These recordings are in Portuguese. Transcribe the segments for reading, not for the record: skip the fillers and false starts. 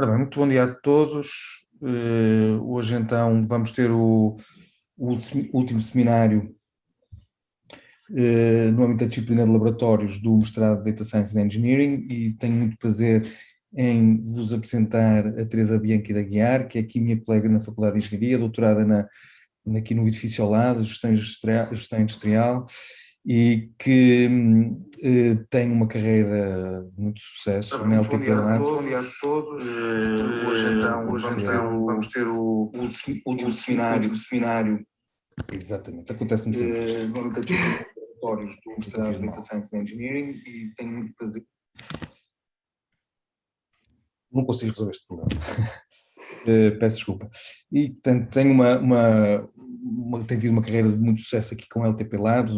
Ora bem, muito bom dia a todos. Hoje então vamos ter o último seminário no âmbito da disciplina de laboratórios do mestrado de Data Science and Engineering e tenho muito prazer em vos apresentar a Teresa Bianchi da Guiar, que é aqui minha colega na Faculdade de Engenharia, doutorada aqui no edifício ao lado, gestão industrial, e que tem uma carreira de muito sucesso na LTP Labs. Bom dia a todos. Hoje então vamos ter o último seminário. Exatamente, acontece-me sempre. No âmbito da disciplina de laboratórios do mestrado de Data Science and Engineering e tenho muito prazer. Não consigo resolver este problema. Peço desculpa. E, portanto, tenho tenho tido uma carreira de muito sucesso aqui com a LTP Labs,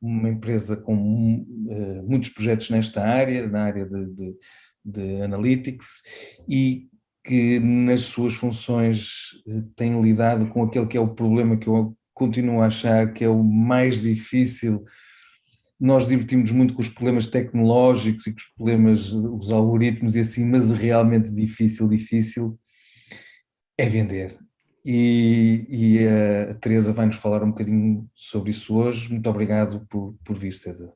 uma empresa com muitos projetos nesta área, na área de Analytics, e que nas suas funções tem lidado com aquele que é o problema que eu continuo a achar que é o mais difícil. Nós divertimos muito com os problemas tecnológicos e com os problemas, os algoritmos e assim, mas o realmente difícil é vender. E a Teresa vai-nos falar um bocadinho sobre isso hoje. Muito obrigado por vir, Teresa.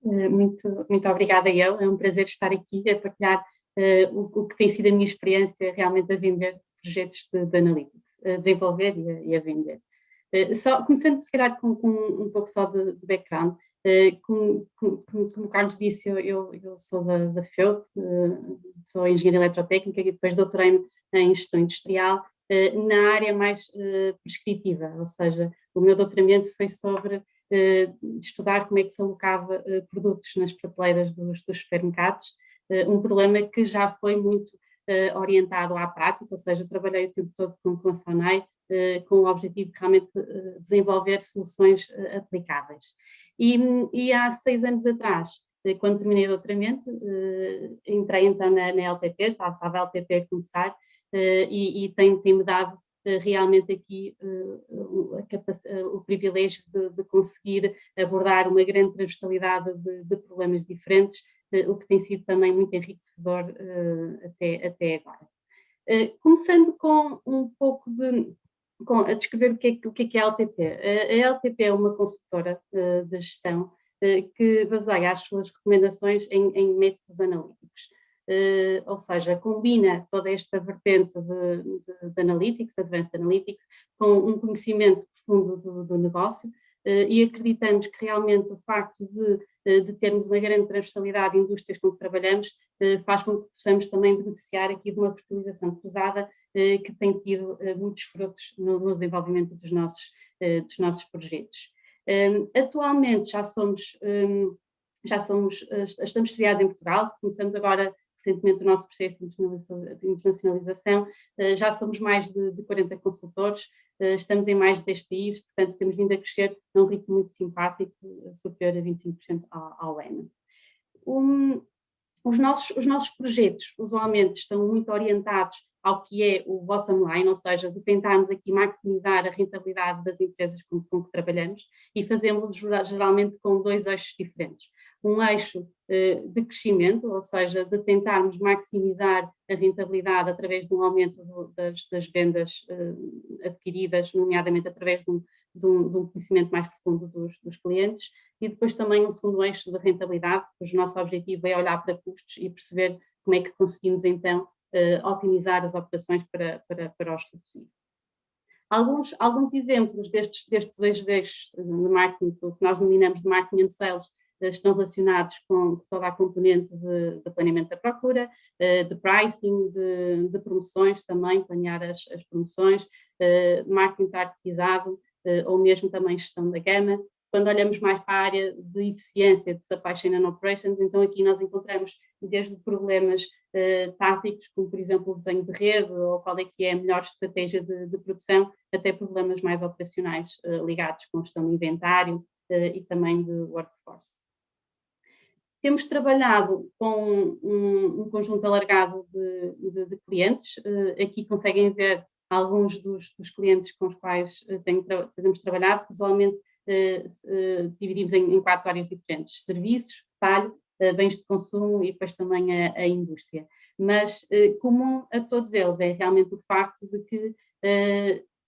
Muito obrigada eu, é um prazer estar aqui a partilhar o que tem sido a minha experiência realmente a vender projetos de Analytics, a desenvolver e a vender. Só, começando se calhar com um pouco só de background, como o Carlos disse, eu sou da FEUP, sou engenheira eletrotécnica e depois doutorei-me em gestão industrial na área mais prescritiva, ou seja, o meu doutoramento foi sobre estudar como é que se alocava produtos nas prateleiras dos supermercados, um problema que já foi muito orientado à prática, ou seja, trabalhei o tempo todo com a SONAI, com o objetivo de realmente desenvolver soluções aplicáveis. E há 6 anos atrás, quando terminei o doutoramento, entrei então na LTP, estava a LTP a começar, e tem-me dado realmente aqui o privilégio de conseguir abordar uma grande transversalidade de problemas diferentes, o que tem sido também muito enriquecedor até agora. Começando com um pouco a descrever o que é a LTP. A LTP é uma consultora de gestão que baseia as suas recomendações em métodos analíticos. Ou seja, combina toda esta vertente de Analytics, Advanced Analytics, com um conhecimento profundo do negócio e acreditamos que realmente o facto de termos uma grande transversalidade de indústrias com que trabalhamos faz com que possamos também beneficiar aqui de uma fertilização cruzada que tem tido muitos frutos no desenvolvimento dos nossos projetos. Atualmente estamos sediados em Portugal, começamos agora recentemente o nosso processo de internacionalização, já somos mais de 40 consultores, estamos em mais de 10 países, portanto temos vindo a crescer a um ritmo muito simpático, superior a 25% ao ano. Os nossos projetos usualmente estão muito orientados ao que é o bottom line, ou seja, de tentarmos aqui maximizar a rentabilidade das empresas com que trabalhamos e fazemos geralmente com 2 eixos diferentes. Um eixo de crescimento, ou seja, de tentarmos maximizar a rentabilidade através de um aumento das vendas adquiridas, nomeadamente através de um conhecimento mais profundo dos clientes, e depois também um segundo eixo de rentabilidade, cujo nosso objetivo é olhar para custos e perceber como é que conseguimos então otimizar as operações para os reduzir. Alguns exemplos destes eixos de marketing, que nós denominamos de marketing and sales, estão relacionados com toda a componente de planeamento da procura, de pricing, de promoções também, planear as promoções, marketing targetizado ou mesmo também gestão da gama. Quando olhamos mais para a área de eficiência de supply chain and operations, então aqui nós encontramos desde problemas táticos, como por exemplo o desenho de rede ou qual é que é a melhor estratégia de produção, até problemas mais operacionais ligados com gestão de inventário e também de workforce. Temos trabalhado com um conjunto alargado de clientes. Aqui conseguem ver alguns dos clientes com os quais temos trabalhado, que usualmente dividimos em 4 áreas diferentes: serviços, retalho, bens de consumo e depois também a indústria. mas comum a todos eles é realmente o facto de que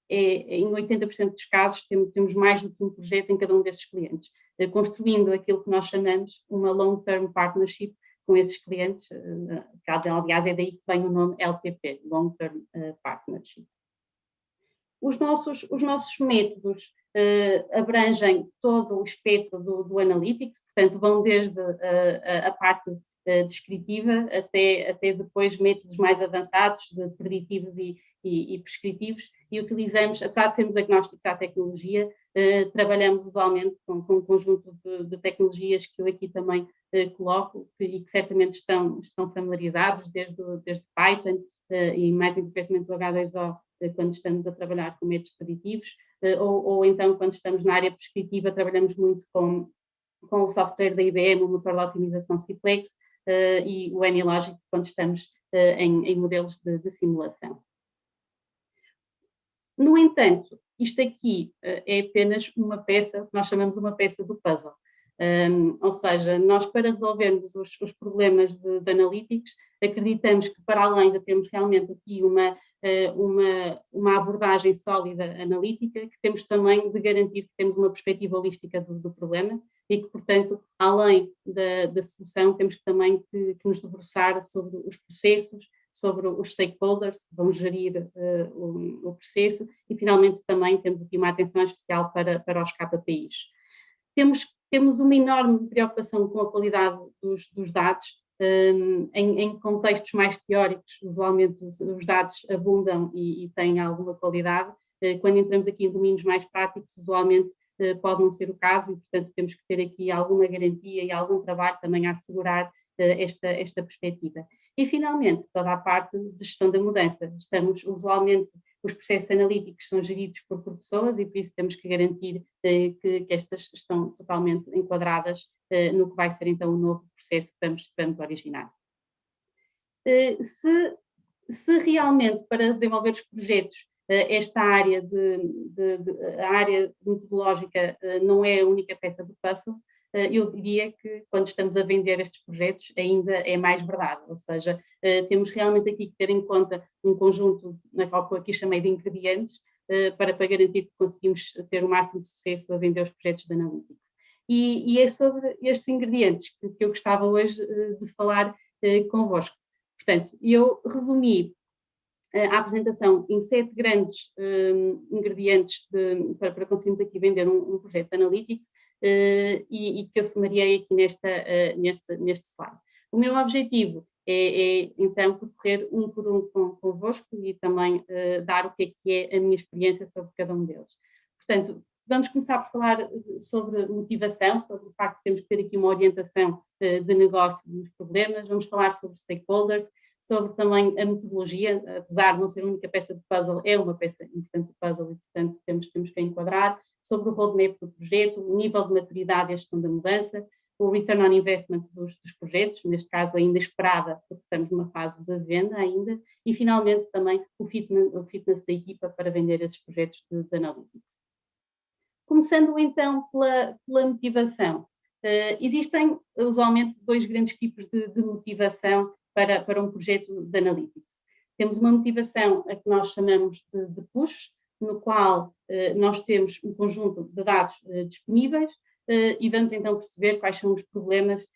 em 80% dos casos temos mais do que um projeto em cada um destes clientes, construindo aquilo que nós chamamos uma long-term partnership com esses clientes, aliás é daí que vem o nome LTP, Long-Term Partnership. Os nossos métodos abrangem todo o espectro do Analytics, portanto vão desde a parte descritiva até depois métodos mais avançados de preditivos e prescritivos, e utilizamos, apesar de sermos agnósticos à tecnologia, trabalhamos usualmente com um conjunto de tecnologias que eu aqui também coloco e que certamente estão familiarizados, desde Python e mais concretamente o H2O, quando estamos a trabalhar com métodos preditivos, ou então quando estamos na área prescritiva trabalhamos muito com o software da IBM, o motor de otimização Ciplex e o AnyLogic quando estamos em modelos de simulação. No entanto, isto aqui é apenas uma peça, que nós chamamos uma peça do puzzle. Ou seja, nós para resolvermos os problemas de analytics, acreditamos que para além de termos realmente aqui uma abordagem sólida analítica, que temos também de garantir que temos uma perspectiva holística do problema e que, portanto, além da solução, temos também que nos debruçar sobre os processos, sobre os stakeholders que vão gerir o processo e, finalmente, também temos aqui uma atenção especial para os KPIs. Temos uma enorme preocupação com a qualidade dos dados. Em contextos mais teóricos, usualmente os dados abundam e têm alguma qualidade. Quando entramos aqui em domínios mais práticos, usualmente pode não ser o caso e, portanto, temos que ter aqui alguma garantia e algum trabalho também a assegurar esta perspectiva. E, finalmente, toda a parte de gestão da mudança. Os processos analíticos são geridos por pessoas e, por isso, temos que garantir que estas estão totalmente enquadradas no que vai ser, então, o novo processo que vamos originar. Se realmente, para desenvolver os projetos, esta área a área metodológica não é a única peça do puzzle, eu diria que quando estamos a vender estes projetos ainda é mais verdade, ou seja, temos realmente aqui que ter em conta um conjunto, na qual eu aqui chamei de ingredientes, para garantir que conseguimos ter o máximo de sucesso a vender os projetos de Analytics. E é sobre estes ingredientes que eu gostava hoje de falar convosco. Portanto, eu resumi a apresentação em 7 grandes ingredientes para conseguirmos aqui vender um projeto de Analytics e que eu sumariei aqui neste slide. O meu objetivo é então percorrer um por um convosco e também dar o que é a minha experiência sobre cada um deles. Portanto, vamos começar por falar sobre motivação, sobre o facto de termos que ter aqui uma orientação de negócio dos problemas, vamos falar sobre stakeholders, sobre também a metodologia, apesar de não ser a única peça do puzzle, é uma peça importante do puzzle e, portanto, temos que enquadrar, sobre o roadmap do projeto, o nível de maturidade e a gestão da mudança, o return on investment dos projetos, neste caso ainda esperada, porque estamos numa fase de venda ainda, e finalmente também o fitness da equipa para vender esses projetos de Analytics. Começando então pela motivação. Existem usualmente 2 grandes tipos de motivação para um projeto de Analytics. Temos uma motivação a que nós chamamos de push, no qual nós temos um conjunto de dados disponíveis e vamos então perceber quais são os problemas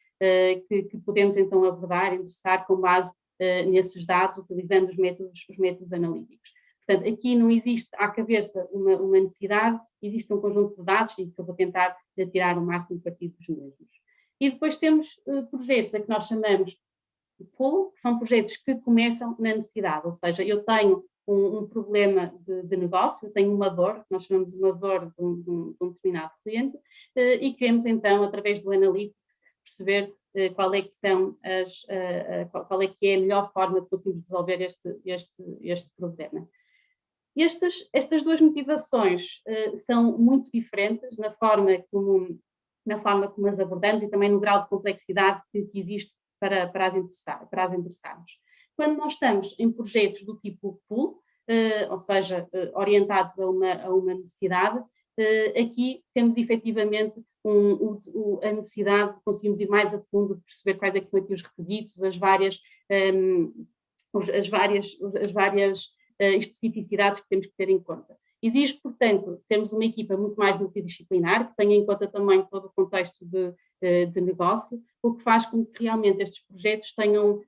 que podemos então abordar e endereçar com base nesses dados, utilizando os métodos analíticos. Portanto, aqui não existe à cabeça uma necessidade, existe um conjunto de dados e que eu vou tentar tirar o máximo partido dos mesmos. E depois temos projetos a que nós chamamos de pull, que são projetos que começam na necessidade, ou seja, eu tenho um problema de negócio, eu tenho uma dor, nós chamamos de uma dor de um determinado cliente, e queremos então, através do Analytics, perceber qual é que é a melhor forma de conseguirmos resolver este problema. Estas 2 motivações são muito diferentes na forma como as abordamos e também no grau de complexidade que existe para as interessarmos. Quando nós estamos em projetos do tipo pull, ou seja, orientados a uma necessidade, aqui temos efetivamente a necessidade de conseguirmos ir mais a fundo, de perceber quais é que são aqui os requisitos, as várias especificidades que temos que ter em conta. Exige, portanto, termos uma equipa muito mais multidisciplinar, que tenha em conta também todo o contexto de negócio, o que faz com que realmente estes projetos tenham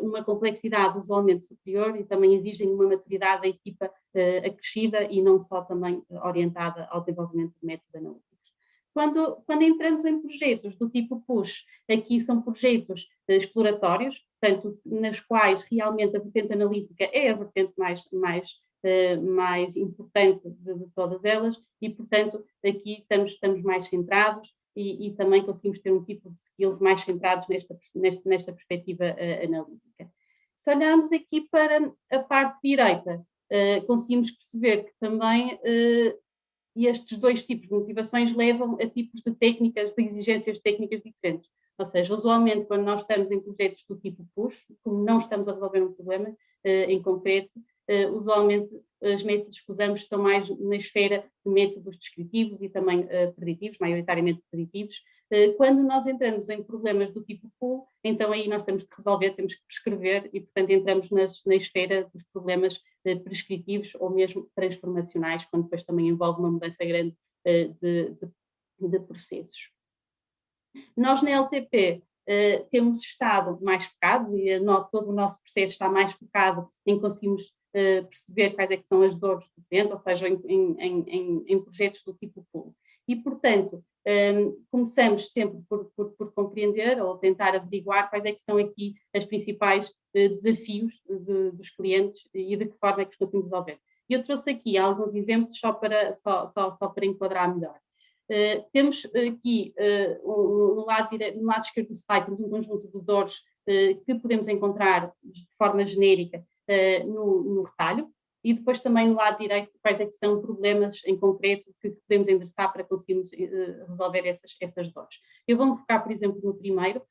uma complexidade usualmente superior e também exigem uma maturidade da equipa acrescida e não só também orientada ao desenvolvimento de métodos analíticos. Quando entramos em projetos do tipo push, aqui são projetos exploratórios, portanto, nas quais realmente a vertente analítica é a vertente mais importante de todas elas e, portanto, aqui estamos mais centrados e também conseguimos ter um tipo de skills mais centrados nesta perspectiva analítica. Se olharmos aqui para a parte direita, conseguimos perceber que também estes dois tipos de motivações levam a tipos de técnicas, de exigências técnicas diferentes. Ou seja, usualmente, quando nós estamos em projetos do tipo push, como não estamos a resolver um problema em concreto, usualmente os métodos que usamos estão mais na esfera de métodos descritivos e também preditivos, maioritariamente preditivos. Quando nós entramos em problemas do tipo pull, então aí nós temos que resolver, temos que prescrever e, portanto, entramos na esfera dos problemas prescritivos ou mesmo transformacionais, quando depois também envolve uma mudança grande de processos. Nós na LTP temos estado mais focados e todo o nosso processo está mais focado em conseguirmos perceber quais é que são as dores do cliente, ou seja, em projetos do tipo pull. E, portanto, começamos sempre por compreender ou tentar averiguar quais é que são aqui os principais desafios dos clientes e de que forma é que os conseguimos resolver. Eu trouxe aqui alguns exemplos só para enquadrar melhor. Temos aqui, no lado esquerdo do slide, temos um conjunto de dores que podemos encontrar de forma genérica no retalho, e depois também no lado direito quais é que são problemas em concreto que podemos endereçar para conseguirmos resolver essas dores. Eu vou-me focar, por exemplo, no primeiro,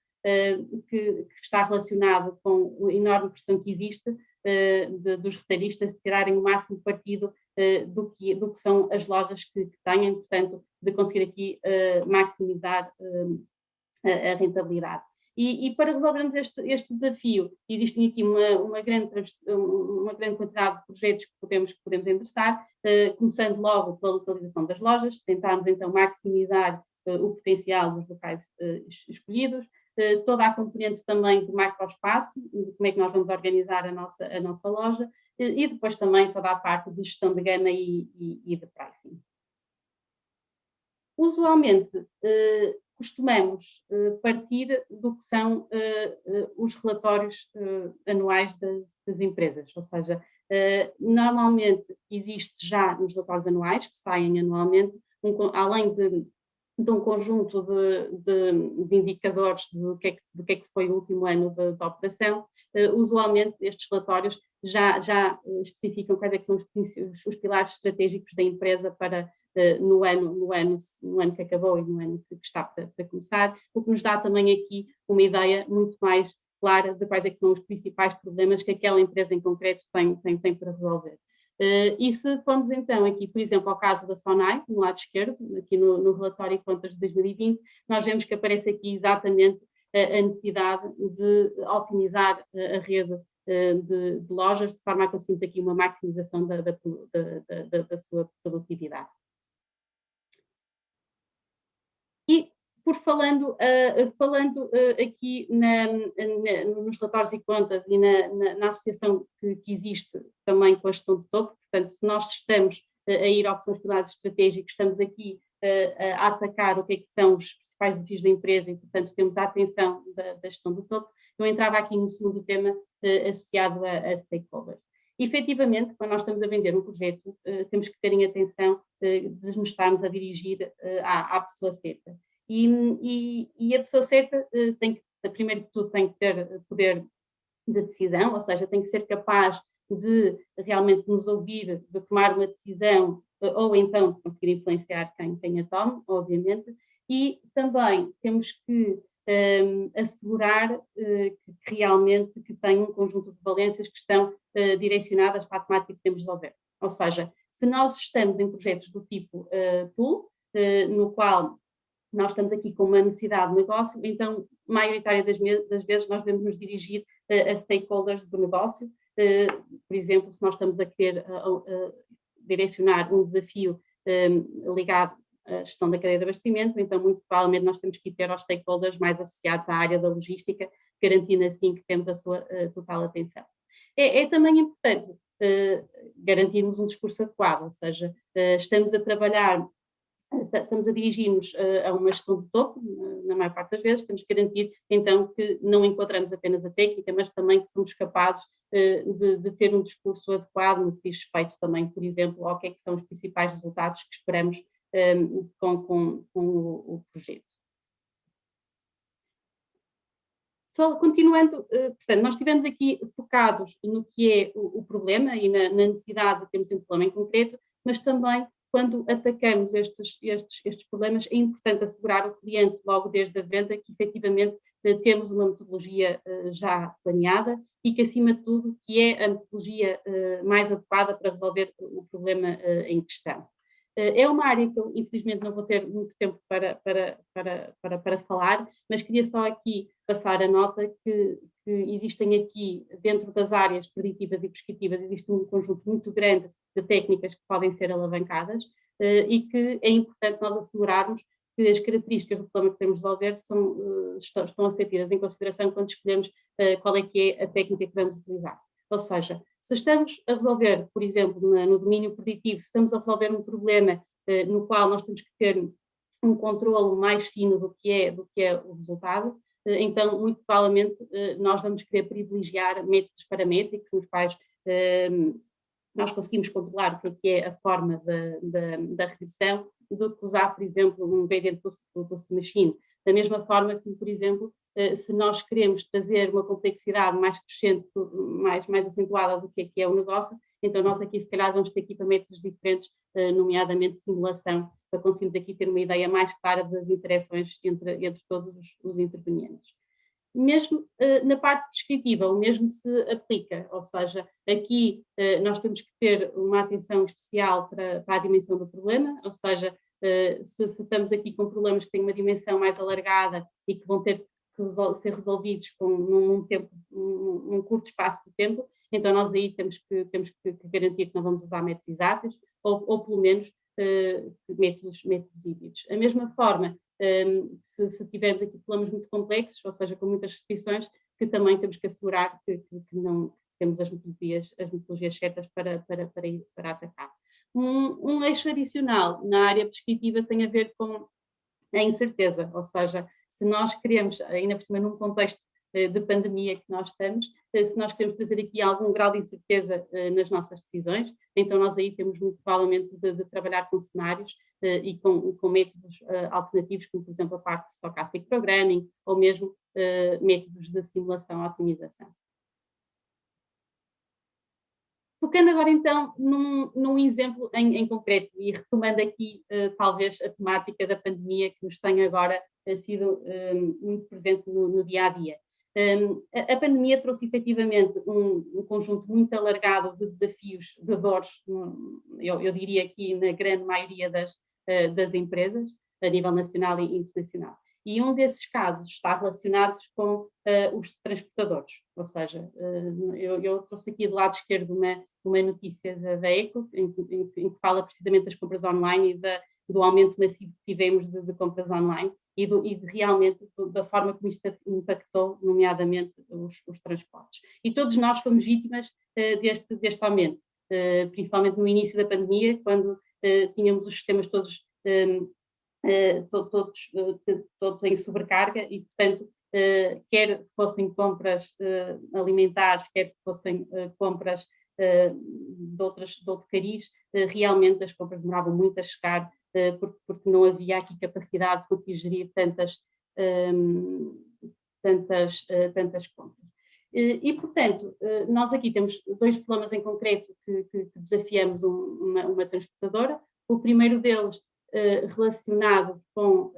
que está relacionado com a enorme pressão que existe dos retalhistas de tirarem o máximo partido do que são as lojas que têm, portanto, de conseguir aqui maximizar a rentabilidade. E para resolvermos este desafio, existem aqui uma grande quantidade de projetos que podemos endereçar, começando logo pela localização das lojas, tentarmos então maximizar o potencial dos locais escolhidos, toda a componente também do macroespaço, como é que nós vamos organizar a nossa loja, e depois também toda a parte de gestão de gama e de pricing. Usualmente, costumamos partir do que são os relatórios anuais das empresas, ou seja, normalmente existe já nos relatórios anuais, que saem anualmente, além de um conjunto de indicadores do que é que foi o último ano de operação, usualmente estes relatórios já especificam quais é que são os pilares estratégicos da empresa para no ano que acabou e no ano que está para começar, o que nos dá também aqui uma ideia muito mais clara de quais é que são os principais problemas que aquela empresa em concreto tem para resolver. E se formos então aqui, por exemplo, ao caso da SONAI, no lado esquerdo, aqui no relatório de contas de 2020, nós vemos que aparece aqui exatamente a necessidade de otimizar a rede de lojas, de forma a conseguirmos aqui uma maximização da sua produtividade. E falando aqui nos relatórios e contas e na associação que existe também com a gestão de topo, portanto, se nós estamos a ir ao que são os pilares estratégicos, estamos aqui a atacar o que é que são os principais desafios da empresa e, portanto, temos a atenção da gestão do topo, eu entrava aqui no segundo tema associado a stakeholders. E, efetivamente, quando nós estamos a vender um projeto, temos que ter em atenção de nos estarmos a dirigir à pessoa certa. E a pessoa certa primeiro que tudo, tem que ter poder de decisão, ou seja, tem que ser capaz de realmente nos ouvir, de tomar uma decisão, ou então de conseguir influenciar quem a tome, obviamente, e também temos que assegurar que realmente que tem um conjunto de valências que estão direcionadas para a temática que temos de resolver. Ou seja, Se nós estamos em projetos do tipo pool, no qual nós estamos aqui com uma necessidade de negócio, então, maioritariamente das vezes, nós devemos nos dirigir a stakeholders do negócio. Por exemplo, se nós estamos a querer direcionar um desafio ligado à gestão da cadeia de abastecimento, então, muito provavelmente, nós temos que ir ter aos stakeholders mais associados à área da logística, garantindo assim que temos a sua total atenção. É também importante garantirmos um discurso adequado, ou seja, estamos a dirigir-nos a uma gestão de topo, na maior parte das vezes, temos que garantir, então, que não enquadramos apenas a técnica, mas também que somos capazes de ter um discurso adequado no que diz respeito também, por exemplo, ao que é que são os principais resultados que esperamos com o projeto. Continuando, portanto, nós estivemos aqui focados no que é o problema e na necessidade de termos um problema em concreto, mas também quando atacamos estes problemas é importante assegurar ao cliente logo desde a venda que efetivamente temos uma metodologia já planeada e que acima de tudo que é a metodologia mais adequada para resolver o problema em questão. É uma área que eu, infelizmente, não vou ter muito tempo para falar, mas queria só aqui passar a nota que existem aqui, dentro das áreas preditivas e prescritivas, existe um conjunto muito grande de técnicas que podem ser alavancadas e que é importante nós assegurarmos que as características do problema que queremos resolver estão a ser tidas em consideração quando escolhemos qual é que é a técnica que vamos utilizar. Ou seja, se estamos a resolver, por exemplo, no domínio preditivo, se estamos a resolver um problema no qual nós temos que ter um controlo mais fino do que é o resultado, então, muito provavelmente, nós vamos querer privilegiar métodos paramétricos nos quais nós conseguimos controlar o que é a forma da regressão do que usar, por exemplo, um gradient boost machine. Da mesma forma que, por exemplo, se nós queremos trazer uma complexidade mais crescente, mais acentuada do que é o negócio, então nós aqui se calhar vamos ter equipamentos diferentes, nomeadamente simulação, para conseguirmos aqui ter uma ideia mais clara das interações entre todos os intervenientes. Mesmo na parte descritiva, o mesmo se aplica, ou seja, aqui nós temos que ter uma atenção especial para a dimensão do problema, ou seja, se estamos aqui com problemas que têm uma dimensão mais alargada e que vão ter que ser resolvidos num curto espaço de tempo, então nós aí temos que garantir que não vamos usar métodos exatos ou pelo menos métodos híbridos. A mesma forma, se tivermos aqui problemas muito complexos, ou seja, com muitas restrições, que também temos que assegurar que não temos as metodologias certas para atacar. Um eixo adicional na área prescritiva tem a ver com a incerteza, ou seja, se nós queremos, ainda por cima num contexto de pandemia que nós estamos, se nós queremos trazer aqui algum grau de incerteza nas nossas decisões, então nós aí temos muito provavelmente de trabalhar com cenários e com métodos alternativos, como por exemplo a parte de stochastic programming ou mesmo métodos de simulação e otimização. Focando agora então num exemplo em concreto e retomando aqui talvez a temática da pandemia que nos tem agora sido muito presente no dia a dia. A pandemia trouxe efetivamente um conjunto muito alargado de desafios, de dores, eu diria aqui na grande maioria das empresas, a nível nacional e internacional. E um desses casos está relacionado com os transportadores, ou seja, eu trouxe aqui do lado esquerdo uma notícia da ECO, em que fala precisamente das compras online e do aumento massivo que tivemos de compras online e realmente da forma como isto impactou, nomeadamente, os transportes. E todos nós fomos vítimas deste aumento, principalmente no início da pandemia, quando tínhamos os sistemas todos em sobrecarga e, portanto, quer fossem compras alimentares, quer fossem compras de outro cariz, realmente as compras demoravam muito a chegar porque não havia aqui capacidade de conseguir gerir tantas compras. E, portanto, nós aqui temos dois problemas em concreto que desafiamos uma transportadora. O primeiro deles relacionado com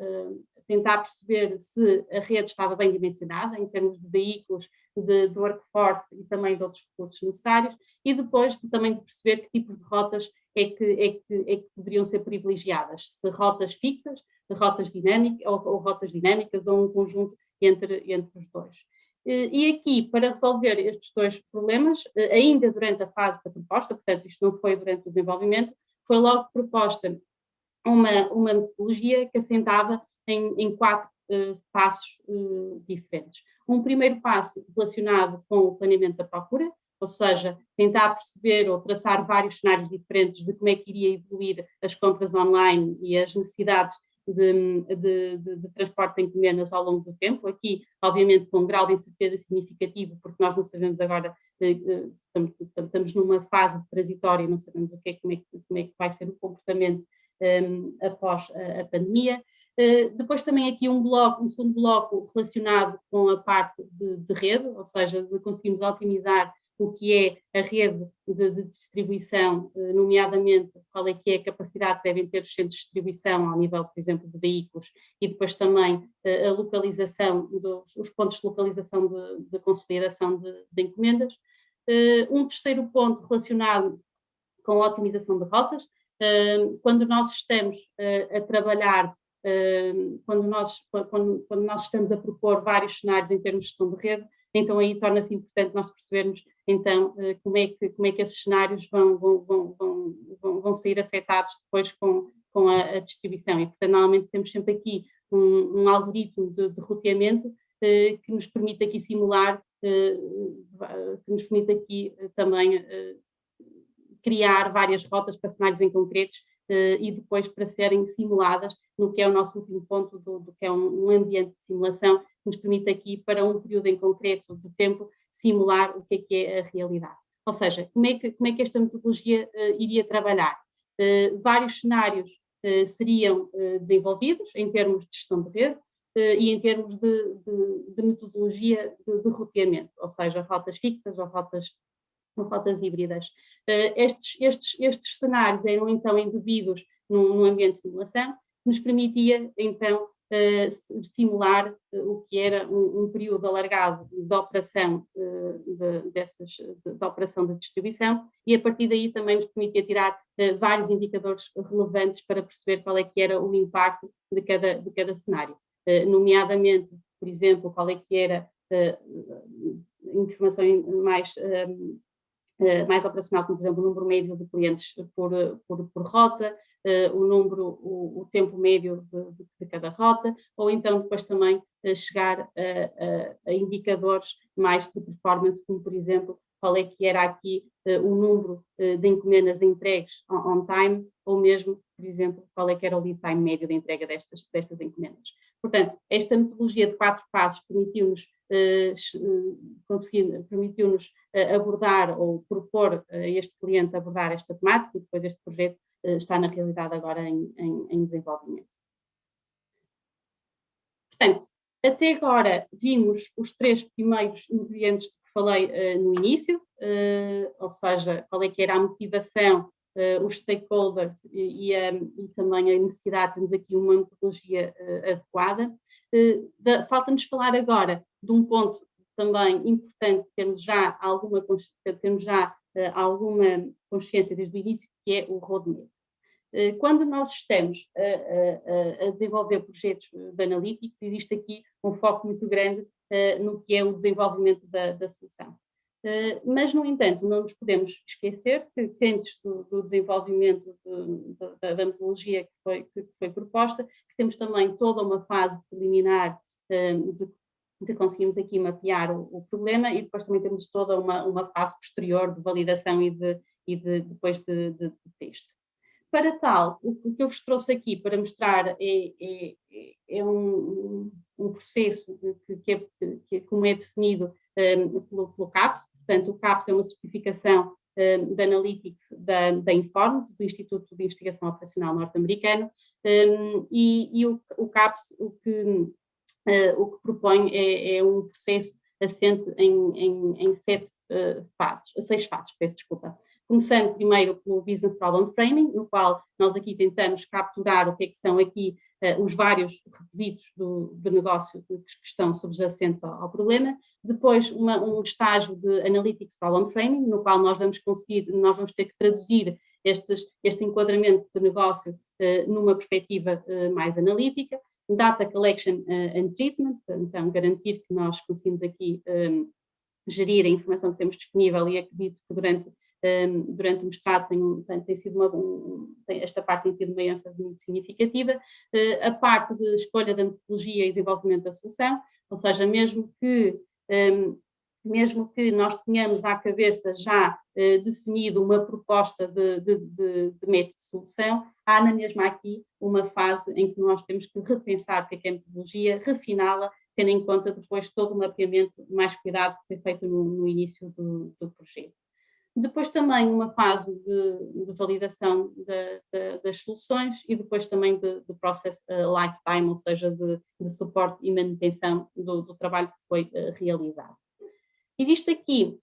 tentar perceber se a rede estava bem dimensionada, em termos de veículos, de workforce e também de outros recursos necessários, e depois também de perceber que tipos de rotas é que deveriam ser privilegiadas, se rotas fixas, rotas dinâmicas ou rotas dinâmicas, ou um conjunto entre os dois. E aqui, para resolver estes dois problemas, ainda durante a fase da proposta, portanto isto não foi durante o desenvolvimento, foi logo proposta uma metodologia que assentava em 4 passos diferentes. Um primeiro passo relacionado com o planeamento da procura, ou seja, tentar perceber ou traçar vários cenários diferentes de como é que iria evoluir as compras online e as necessidades de transporte de encomendas ao longo do tempo, aqui obviamente com um grau de incerteza significativo, porque nós não sabemos agora, estamos numa fase transitória, não sabemos como é que vai ser o comportamento após a pandemia. Depois também aqui um segundo bloco relacionado com a parte de rede, ou seja, de conseguirmos otimizar o que é a rede de distribuição, nomeadamente qual é que é a capacidade que devem ter os centros de distribuição ao nível, por exemplo, de veículos, e depois também a localização, os pontos de localização de consolidação de encomendas. Um terceiro ponto relacionado com a otimização de rotas, quando nós estamos a trabalhar, quando nós estamos a propor vários cenários em termos de gestão de rede, então aí torna-se importante nós percebermos então como é que esses cenários vão sair afetados depois com a distribuição. E portanto normalmente temos sempre aqui um algoritmo de roteamento que nos permite aqui simular, que nos permite aqui também criar várias rotas para cenários em concretos e depois para serem simuladas no que é o nosso último ponto do que é um ambiente de simulação, que nos permite aqui para um período em concreto de tempo simular o que é a realidade. Ou seja, como é que esta metodologia iria trabalhar? Vários cenários seriam desenvolvidos em termos de gestão de rede e em termos de metodologia de roteamento, ou seja, rotas fixas ou rotas híbridas. Estes cenários eram então embebidos num ambiente de simulação, que nos permitia então simular o que era um período alargado de operação de operação de distribuição, e a partir daí também nos permitia tirar vários indicadores relevantes para perceber qual é que era o impacto de cada cenário, nomeadamente, por exemplo, qual é que era informação mais operacional, como por exemplo o número médio de clientes por rota, o tempo médio de cada rota, ou então depois também chegar a indicadores mais de performance, como por exemplo qual é que era aqui o número de encomendas entregues on time, ou mesmo, por exemplo, qual é que era o lead time médio de entrega destas encomendas. Portanto, esta metodologia de 4 passos permitiu-nos abordar ou propor a este cliente abordar esta temática, e depois este projeto está na realidade agora em desenvolvimento. Portanto, até agora vimos os 3 primeiros ingredientes de que falei no início, ou seja, qual é que era a motivação, os stakeholders e também a necessidade de termos aqui uma metodologia adequada. Falta-nos falar agora de um ponto também importante, termos já alguma consciência desde o início, que é o roadmap. Quando nós estamos a desenvolver projetos de analytics, existe aqui um foco muito grande no que é o desenvolvimento da solução. Mas, no entanto, não nos podemos esquecer que antes do desenvolvimento da metodologia que foi proposta, que temos também toda uma fase preliminar de conseguirmos aqui mapear o problema, e depois também temos toda uma fase posterior de validação e depois de teste. Para tal, o que eu vos trouxe aqui para mostrar é um processo que como é definido pelo CAPS. Portanto, o CAPS é uma certificação de Analytics da Informed, do Instituto de Investigação Operacional norte-americano, e o CAPS o que propõe é um processo assente em 6 fases, peço desculpa. Começando primeiro pelo Business Problem Framing, no qual nós aqui tentamos capturar o que é que são aqui os vários requisitos do negócio que estão subjacentes ao problema. Depois, um estágio de Analytics Problem Framing, no qual nós vamos ter que traduzir este enquadramento de negócio numa perspectiva mais analítica. Data Collection and Treatment, então garantir que nós conseguimos aqui gerir a informação que temos disponível, e acredito que durante o mestrado tem sido esta parte tem tido uma ênfase muito significativa. A parte de escolha da metodologia e desenvolvimento da solução, ou seja, mesmo que nós tenhamos à cabeça já definido uma proposta de método de solução, há na mesma aqui uma fase em que nós temos que repensar o que é metodologia, refiná-la, tendo em conta depois todo o mapeamento mais cuidado que foi feito no início do projeto. Depois também uma fase de validação das soluções, e depois também de process lifetime, ou seja, de suporte e manutenção do trabalho que foi realizado. Existe aqui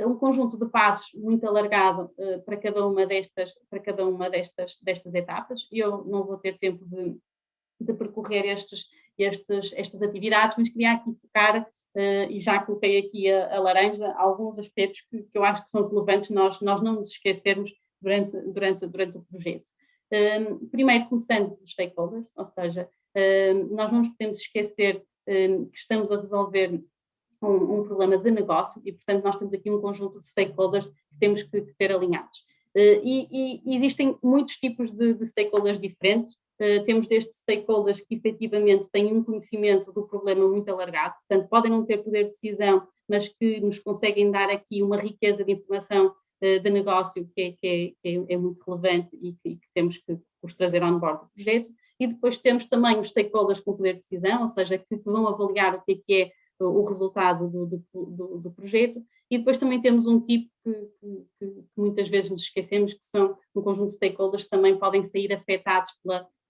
um conjunto de passos muito alargado para cada uma destas etapas. Eu não vou ter tempo de percorrer estas atividades, mas queria aqui focar, e já coloquei aqui a laranja, alguns aspectos que eu acho que são relevantes nós não nos esquecermos durante o projeto. Primeiro, começando pelos stakeholders, ou seja, nós não nos podemos esquecer que estamos a resolver um problema de negócio, e portanto nós temos aqui um conjunto de stakeholders que temos que ter alinhados. E existem muitos tipos de stakeholders diferentes. Temos destes stakeholders que efetivamente têm um conhecimento do problema muito alargado, portanto podem não ter poder de decisão, mas que nos conseguem dar aqui uma riqueza de informação de negócio que é muito relevante e que temos que os trazer on board do projeto. E depois temos também os stakeholders com poder de decisão, ou seja, que vão avaliar o que é o resultado do projeto. E depois também temos um tipo que muitas vezes nos esquecemos, que são um conjunto de stakeholders que também podem sair afetados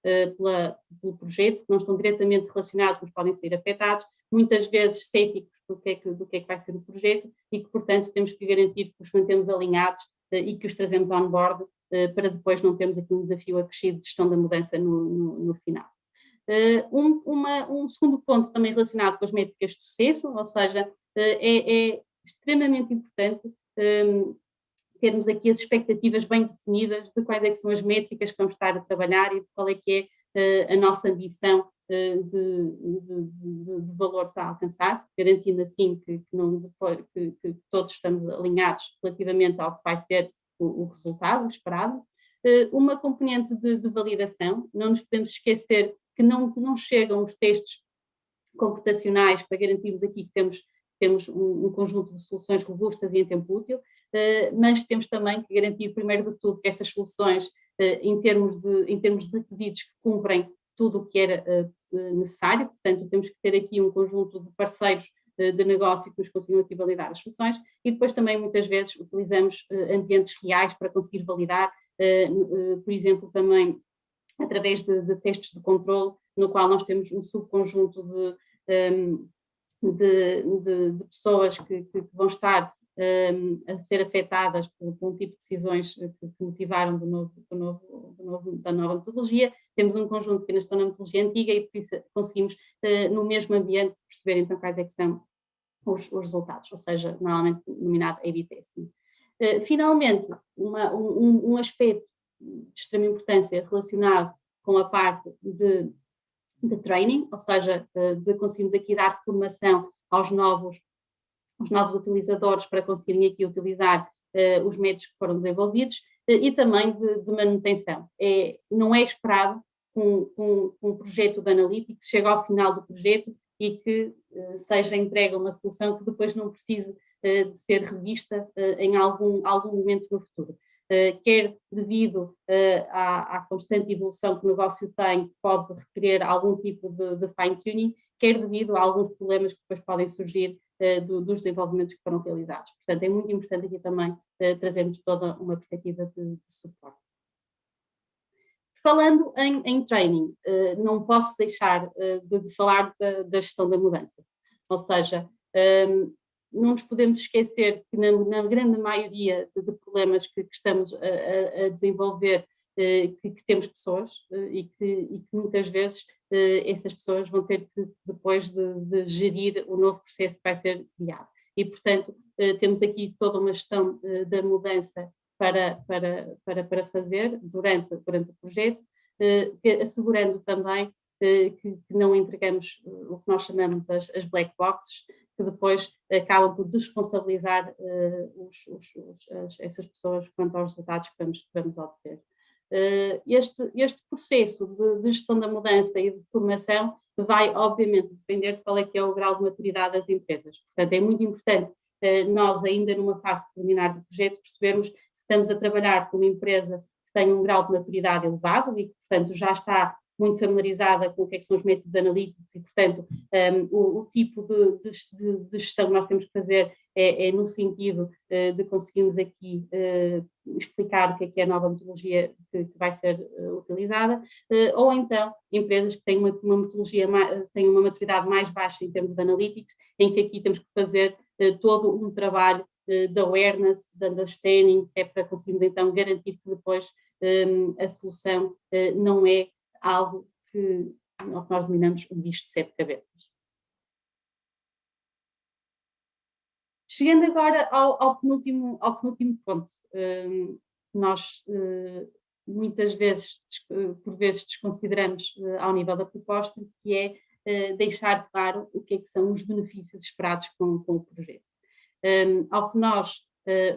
pelo projeto, que não estão diretamente relacionados, mas podem ser afetados, muitas vezes céticos do que é que vai ser o projeto, e que, portanto, temos que garantir que os mantemos alinhados e que os trazemos on board para depois não termos aqui um desafio acrescido de gestão da mudança no final. Um segundo ponto também relacionado com as métricas de sucesso, ou seja, é extremamente importante termos aqui as expectativas bem definidas de quais é que são as métricas que vamos estar a trabalhar e de qual é que é a nossa ambição de valores a alcançar, garantindo assim que todos estamos alinhados relativamente ao que vai ser o resultado esperado. Uma componente de validação, não nos podemos esquecer que não chegam os testes computacionais para garantirmos aqui que temos um conjunto de soluções robustas e em tempo útil, mas temos também que garantir, primeiro de tudo, que essas soluções, em termos de requisitos, que cumprem tudo o que era necessário. Portanto, temos que ter aqui um conjunto de parceiros de negócio que nos consigam aqui validar as soluções, e depois também muitas vezes utilizamos ambientes reais para conseguir validar, por exemplo, também através de testes de controle, no qual nós temos um subconjunto de pessoas que vão estar a ser afetadas por um tipo de decisões que motivaram da nova metodologia. Temos um conjunto que ainda estão na metodologia antiga, e por isso conseguimos, no mesmo ambiente, perceber então quais é que são os resultados, ou seja, normalmente denominado A/B testing. Finalmente, um aspecto de extrema importância relacionado com a parte de training, ou seja, de conseguirmos aqui dar formação aos novos utilizadores para conseguirem aqui utilizar os métodos que foram desenvolvidos, e também de manutenção. Não é esperado que um projeto de Analytics chegue ao final do projeto e que seja entregue uma solução que depois não precise de ser revista em algum momento no futuro. Quer devido à constante evolução que o negócio tem, que pode requerer algum tipo de fine-tuning, quer devido a alguns problemas que depois podem surgir dos desenvolvimentos que foram realizados. Portanto, é muito importante aqui também trazermos toda uma perspectiva de suporte. Falando em training, não posso deixar de falar da gestão da mudança. Ou seja, não nos podemos esquecer que na grande maioria de problemas que estamos a desenvolver, que temos pessoas e que muitas vezes essas pessoas vão ter que, depois de gerir o novo processo que vai ser criado. E, portanto, temos aqui toda uma gestão da mudança para fazer durante o projeto, assegurando também que não entregamos o que nós chamamos as black boxes, que depois acabam por desresponsabilizar essas pessoas quanto aos resultados que vamos obter. Este processo de gestão da mudança e de formação vai, obviamente, depender de qual é que é o grau de maturidade das empresas. Portanto, é muito importante nós, ainda numa fase preliminar do projeto, percebermos se estamos a trabalhar com uma empresa que tem um grau de maturidade elevado e que, portanto, já está muito familiarizada com o que é que são os métodos analíticos e, portanto, o tipo de gestão que nós temos que fazer é no sentido de conseguirmos aqui explicar o que é a nova metodologia que vai ser utilizada, ou então empresas que têm uma metodologia, têm uma maturidade mais baixa em termos de analytics, em que aqui temos que fazer todo um trabalho de awareness, de understanding, que é para conseguirmos então garantir que depois a solução não é algo que nós denominamos um bicho de 7 cabeças. Chegando agora ao penúltimo ponto, nós muitas vezes, por vezes, desconsideramos ao nível da proposta, que é deixar claro o que é que são os benefícios esperados com o projeto. Ao que nós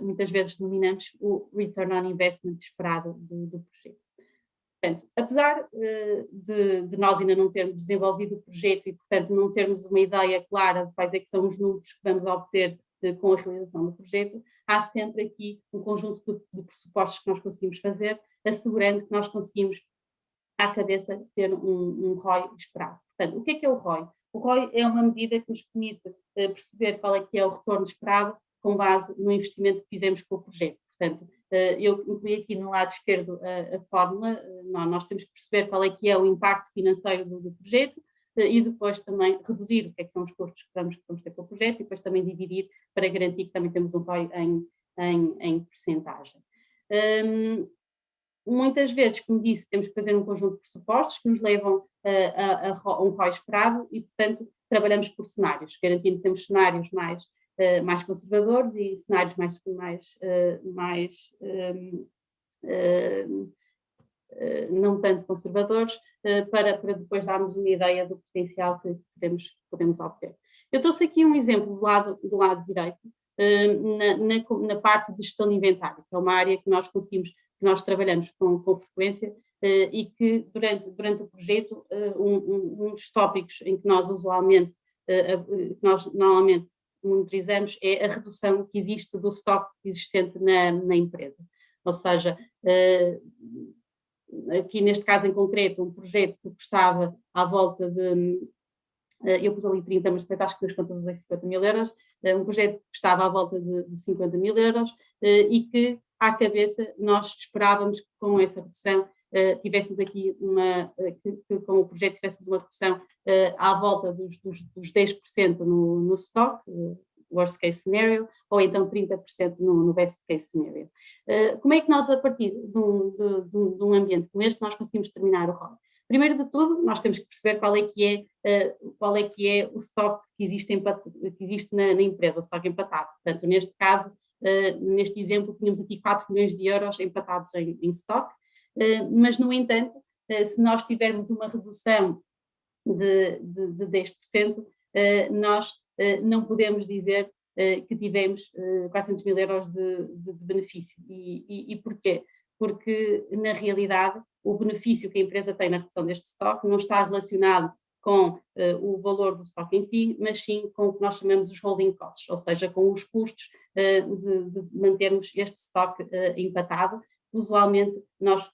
muitas vezes denominamos o return on investment esperado do projeto. Portanto, apesar de nós ainda não termos desenvolvido o projeto e, portanto, não termos uma ideia clara de quais é que são os números que vamos obter com a realização do projeto, há sempre aqui um conjunto de pressupostos que nós conseguimos fazer, assegurando que nós conseguimos, à cabeça, ter um ROI esperado. Portanto, o que é o ROI? O ROI é uma medida que nos permite perceber qual é que é o retorno esperado com base no investimento que fizemos com o projeto. Portanto, eu incluí aqui no lado esquerdo a fórmula, nós temos que perceber qual é que é o impacto financeiro do projeto e depois também reduzir o que é que são os custos que vamos ter com o projeto e depois também dividir para garantir que também temos um ROI em percentagem. Muitas vezes, como disse, temos que fazer um conjunto de pressupostos que nos levam a um ROI esperado e, portanto, trabalhamos por cenários, garantindo que temos cenários mais conservadores e cenários não tanto conservadores, para depois darmos uma ideia do potencial que podemos obter. Eu trouxe aqui um exemplo do lado direito, na parte de gestão de inventário, que é uma área que nós trabalhamos com frequência e que durante o projeto, um dos tópicos em que nós normalmente monitorizamos é a redução que existe do estoque existente na empresa. Ou seja, aqui neste caso em concreto, um projeto que custava à volta de, eu pus ali 30, mas depois acho que nas contas usei 50 mil euros, um projeto que custava à volta de 50 mil euros e que, à cabeça, nós esperávamos que com essa redução tivéssemos aqui que com o projeto tivéssemos uma redução à volta dos 10% no stock, worst case scenario, ou então 30% no best case scenario. Como é que nós, a partir de um ambiente como este, nós conseguimos determinar o ROI? Primeiro de tudo, nós temos que perceber qual é que é o stock que existe na empresa, o stock empatado. Portanto, neste caso, neste exemplo, tínhamos aqui 4 milhões de euros empatados em stock, mas, no entanto, se nós tivermos uma redução de 10%, nós não podemos dizer que tivemos 400 mil euros de benefício. E porquê? Porque, na realidade, o benefício que a empresa tem na redução deste estoque não está relacionado com o valor do estoque em si, mas sim com o que nós chamamos os holding costs, ou seja, com os custos de mantermos este estoque empatado. Usualmente, nós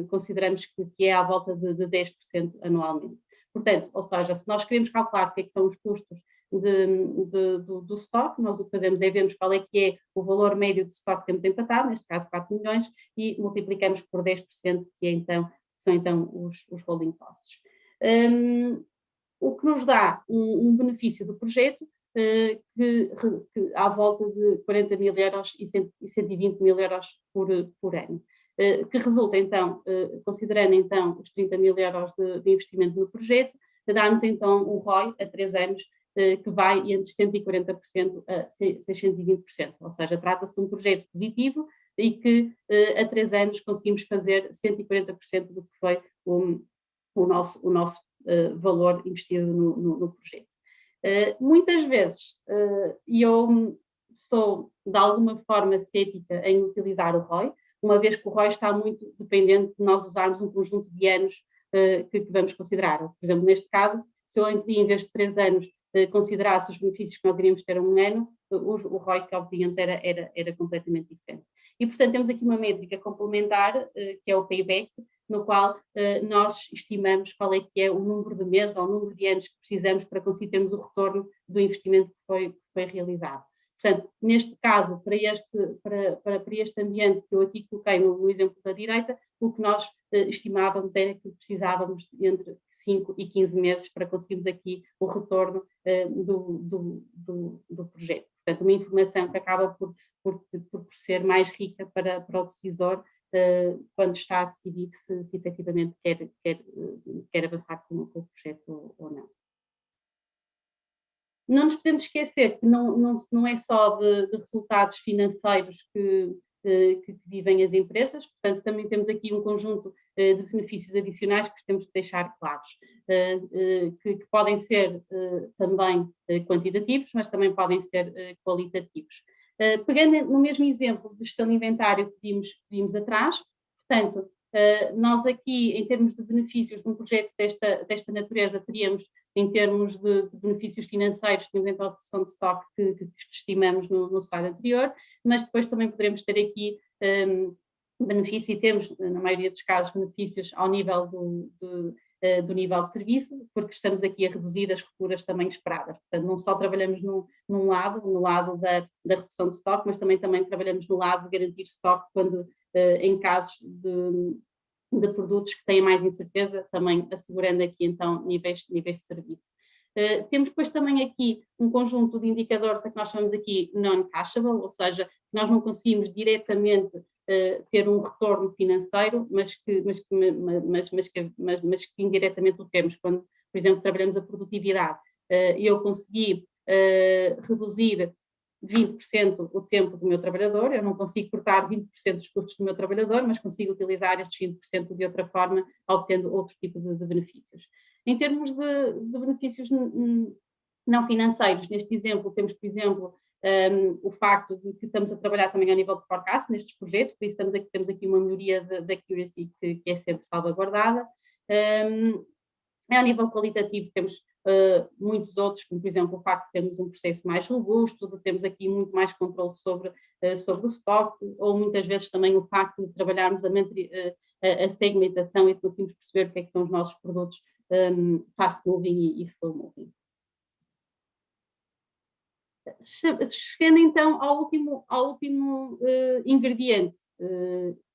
consideramos que é à volta de 10% anualmente. Portanto, ou seja, se nós queremos calcular o que são os custos do stock, nós o que fazemos é vermos qual é que é o valor médio de stock que temos empatado, neste caso 4 milhões, e multiplicamos por 10%, que são então os holding costs. O que nos dá um benefício do projeto que à volta de 40 mil euros e 120 mil euros por ano. que resulta então, considerando então os 30 mil euros de investimento no projeto, dá-nos então um ROI a 3 anos que vai entre 140% a 620%, ou seja, trata-se de um projeto positivo e que a 3 anos conseguimos fazer 140% do que foi o nosso valor investido no projeto. Muitas vezes, e eu sou de alguma forma cética em utilizar o ROI, uma vez que o ROI está muito dependente de nós usarmos um conjunto de anos que vamos considerar. Por exemplo, neste caso, se eu em vez de 3 anos considerasse os benefícios que nós iríamos ter a um ano, o ROI que obtínhamos era completamente diferente. E, portanto, temos aqui uma métrica complementar, que é o payback, no qual nós estimamos qual é que é o número de meses ou o número de anos que precisamos para conseguir termos o retorno do investimento que foi realizado. Portanto, neste caso, para este ambiente que eu aqui coloquei no exemplo da direita, o que nós estimávamos era que precisávamos entre 5 e 15 meses para conseguirmos aqui o retorno do projeto. Portanto, uma informação que acaba por ser mais rica para o decisor quando está a decidir se efetivamente quer avançar com o projeto ou não. Não nos podemos esquecer que não é só de resultados financeiros que vivem as empresas, portanto também temos aqui um conjunto de benefícios adicionais que temos de deixar claros, que podem ser também quantitativos, mas também podem ser qualitativos. Pegando no mesmo exemplo de gestão de inventário que vimos atrás, portanto, nós aqui, em termos de benefícios de um projeto desta natureza, teríamos, em termos de benefícios financeiros, temos então a redução de estoque que estimamos no slide anterior, mas depois também poderemos ter aqui benefício, e temos, na maioria dos casos, benefícios ao nível do nível de serviço, porque estamos aqui a reduzir as rupturas também esperadas. Portanto, não só trabalhamos no lado da redução de estoque, mas também trabalhamos no lado de garantir estoque quando, em casos de produtos que têm mais incerteza, também assegurando aqui então níveis de serviço. Temos depois também aqui um conjunto de indicadores que nós chamamos aqui non-cashable, ou seja, nós não conseguimos diretamente ter um retorno financeiro, mas que indiretamente o temos. Quando, por exemplo, trabalhamos a produtividade, eu consegui reduzir 20% o tempo do meu trabalhador, eu não consigo cortar 20% dos custos do meu trabalhador, mas consigo utilizar estes 20% de outra forma, obtendo outro tipo de benefícios. Em termos de benefícios não financeiros, neste exemplo, temos, por exemplo, o facto de que estamos a trabalhar também a nível de forecast nestes projetos, por isso temos aqui uma melhoria da accuracy que é sempre salvaguardada. A nível qualitativo temos muitos outros, como por exemplo o facto de termos um processo mais robusto, de termos aqui muito mais controle sobre o stock, ou muitas vezes também o facto de trabalharmos a segmentação e de conseguirmos perceber o que é que são os nossos produtos fast moving e slow moving. Chegando então ao último ingrediente,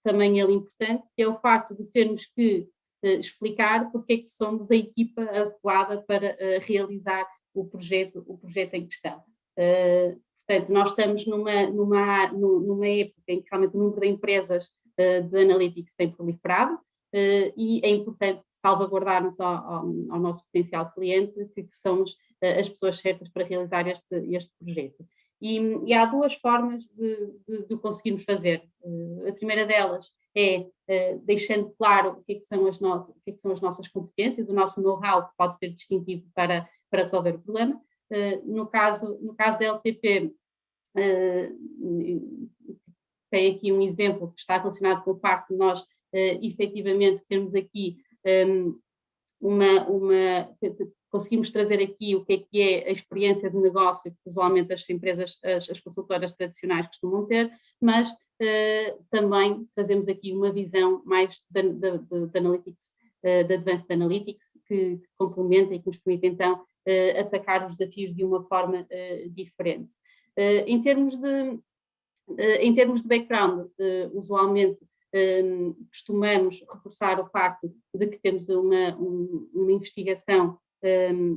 também ele importante, que é o facto de termos que explicar porque é que somos a equipa adequada para realizar o projeto em questão. Portanto, nós estamos numa época em que realmente o número de empresas de analytics tem proliferado e é importante salvaguardarmos ao nosso potencial cliente que somos as pessoas certas para realizar este projeto. E há duas formas de conseguirmos fazer. A primeira delas é deixando claro o que é que são as nossas competências, o nosso know-how que pode ser distintivo para resolver o problema. No caso da LTP, tem aqui um exemplo que está relacionado com o facto de nós efetivamente termos aqui conseguimos trazer aqui o que é a experiência de negócio que usualmente as empresas, as consultoras tradicionais costumam ter, mas também trazemos aqui uma visão mais de analytics, de advanced analytics, que complementa e que nos permite então atacar os desafios de uma forma diferente. Em termos de background, usualmente costumamos reforçar o facto de que temos uma investigação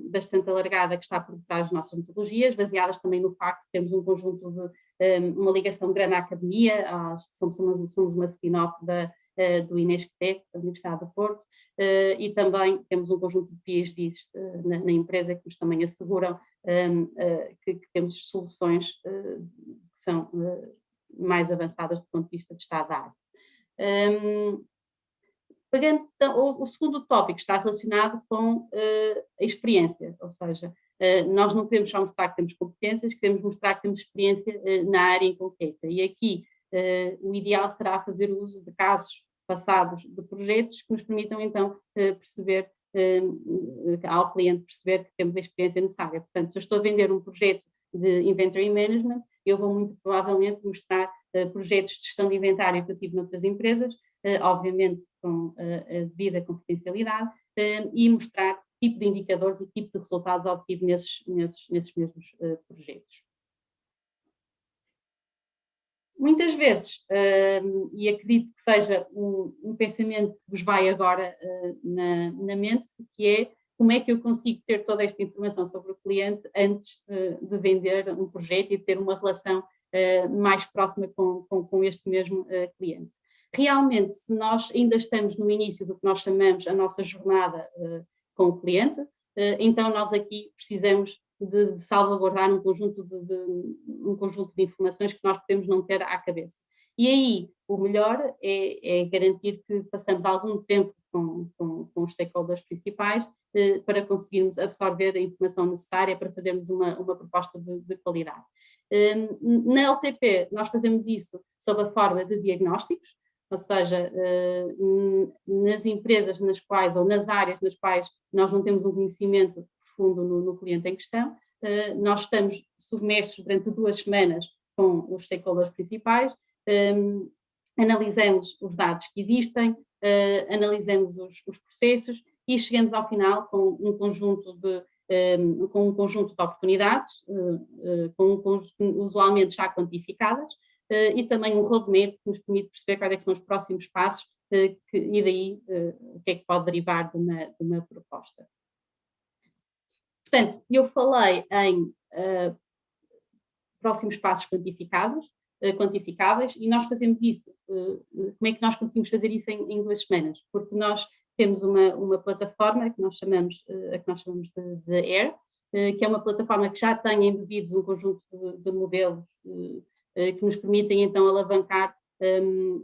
bastante alargada que está por trás das nossas metodologias, baseadas também no facto de termos um conjunto de uma ligação grande à academia, somos uma spin-off do INESCTE, da Universidade do Porto, e também temos um conjunto de PhDs na empresa que nos também asseguram que temos soluções que são mais avançadas do ponto de vista de estado da arte. O segundo tópico está relacionado com a experiência, ou seja, nós não queremos só mostrar que temos competências, queremos mostrar que temos experiência na área em concreta. E aqui o ideal será fazer uso de casos passados de projetos que nos permitam então perceber, ao cliente perceber que temos a experiência necessária. Portanto, se eu estou a vender um projeto de Inventory Management, eu vou muito provavelmente mostrar projetos de gestão de inventário que eu tive noutras empresas, obviamente com a devida confidencialidade, e mostrar tipo de indicadores e tipo de resultados obtidos nesses mesmos projetos. Muitas vezes, e acredito que seja um pensamento que vos vai agora na mente, que é como é que eu consigo ter toda esta informação sobre o cliente antes de vender um projeto e de ter uma relação mais próxima com este mesmo cliente. Realmente, se nós ainda estamos no início do que nós chamamos a nossa jornada com o cliente, então nós aqui precisamos de salvaguardar um conjunto de informações que nós podemos não ter à cabeça. E aí, o melhor é garantir que passamos algum tempo com os stakeholders principais para conseguirmos absorver a informação necessária para fazermos uma proposta de qualidade. Na LTP, nós fazemos isso sob a forma de diagnósticos, ou seja, nas empresas nas quais, ou nas áreas nas quais nós não temos um conhecimento profundo no cliente em questão, nós estamos submersos durante 2 semanas com os stakeholders principais, analisamos os dados que existem, analisamos os processos e chegamos ao final com um conjunto de oportunidades, usualmente já quantificadas, e também um roadmap que nos permite perceber quais é que são os próximos passos e daí o que é que pode derivar de uma proposta. Portanto, eu falei em próximos passos quantificáveis, e nós fazemos isso. Como é que nós conseguimos fazer isso em 2 semanas? Porque nós temos uma plataforma que nós chamamos de AIR, que é uma plataforma que já tem embebidos um conjunto de modelos que nos permitem então alavancar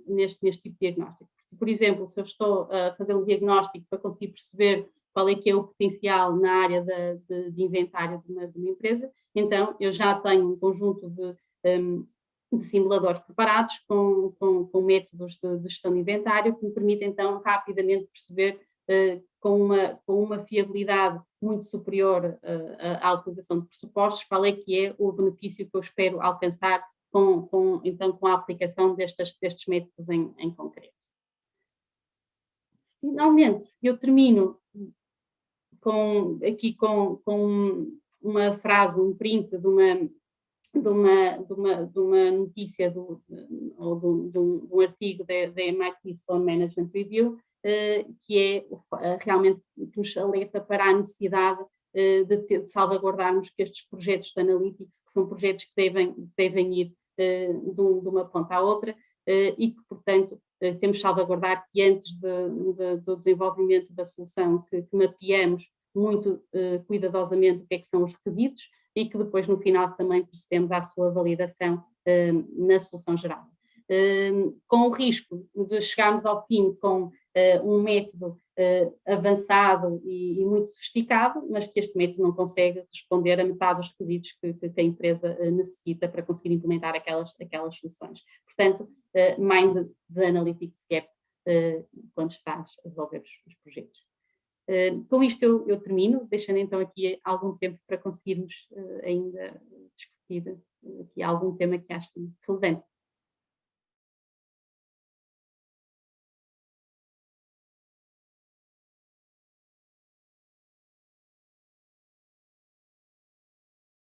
neste tipo de diagnóstico. Por exemplo, se eu estou a fazer um diagnóstico para conseguir perceber qual é que é o potencial na área de inventário de uma empresa, então eu já tenho um conjunto de simuladores preparados com métodos de gestão de inventário que me permitem então rapidamente perceber com uma fiabilidade muito superior à utilização de pressupostos qual é que é o benefício que eu espero alcançar então com a aplicação destes métodos em concreto. Finalmente, eu termino aqui com uma frase, um print de uma notícia ou de um artigo da MIT Sloan Management Review, que é realmente que nos alerta para a necessidade de salvaguardarmos que estes projetos de analytics, que são projetos que devem ir de uma ponta à outra, e que, portanto, temos de salvaguardar que antes do desenvolvimento da solução que mapeamos muito cuidadosamente o que é que são os requisitos e que depois no final também procedemos à sua validação na solução geral. Com o risco de chegarmos ao fim com um método avançado e muito sofisticado, mas que este método não consegue responder a metade dos requisitos que a empresa necessita para conseguir implementar aquelas soluções. Portanto, mind the analytics gap quando estás a desenvolver os projetos. Com isto eu termino, deixando então aqui algum tempo para conseguirmos ainda discutir aqui algum tema que achem relevante.